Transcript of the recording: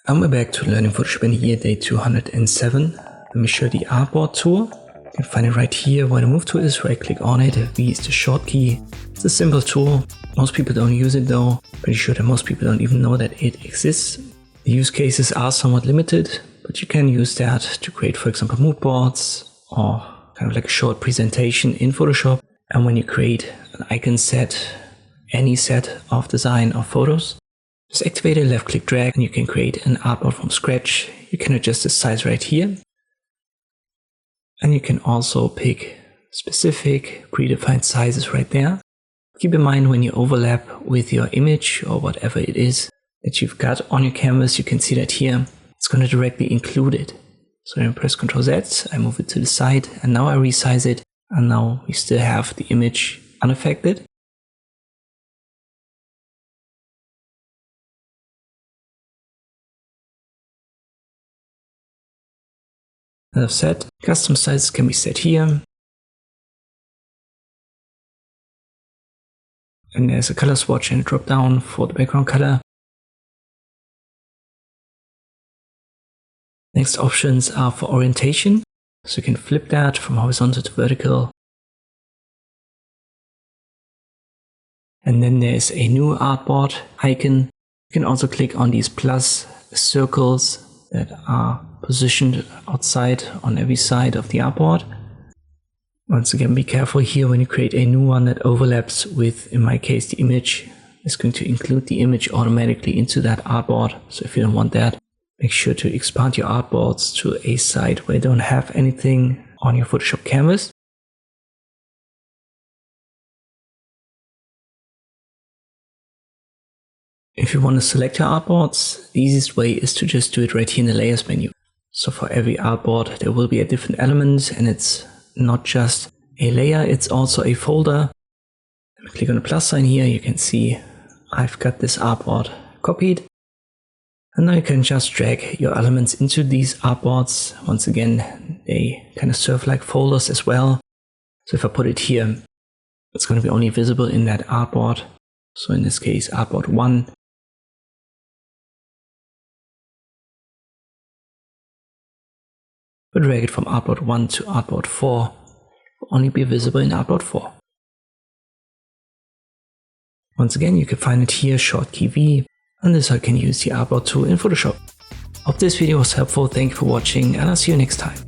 And we're back to learning Photoshop in here, day 207. Let me show you the Artboard tool. You can find it right here where the move tool is. Right click on it. V is the short key. It's a simple tool. Most people don't use it though. Pretty sure that most people don't even know that it exists. The use cases are somewhat limited, but you can use that to create, for example, mood boards or kind of like a short presentation in Photoshop. And when you create an icon set, any set of design or photos, just activate it, left click drag, and you can create an artboard from scratch. You can adjust the size right here. And you can also pick specific predefined sizes right there. Keep in mind when you overlap with your image or whatever it is that you've got on your canvas, you can see that here it's going to directly include it. So I press Ctrl Z, I move it to the side, and now I resize it, and now we still have the image unaffected. As I've said, custom sizes can be set here. And there's a color swatch and a drop down for the background color. Next options are for orientation. So you can flip that from horizontal to vertical. And then there's a new artboard icon. You can also click on these plus circles that are positioned outside on every side of the artboard. Once again, be careful here when you create a new one that overlaps with, in my case, the image. It's going to include the image automatically into that artboard. So if you don't want that, make sure to expand your artboards to a side where you don't have anything on your Photoshop canvas. If you want to select your artboards, the easiest way is to just do it right here in the layers menu. So for every artboard, there will be a different element, and it's not just a layer, it's also a folder. Let me click on the plus sign here. You can see I've got this artboard copied. And now you can just drag your elements into these artboards. Once again, they kind of serve like folders as well. So if I put it here, it's going to be only visible in that artboard. So in this case, artboard 1. But drag it from artboard 1 to artboard 4, will only be visible in artboard 4. Once again, you can find it here, short key V, and this I can use the artboard tool in Photoshop. Hope this video was helpful, thank you for watching, and I'll see you next time.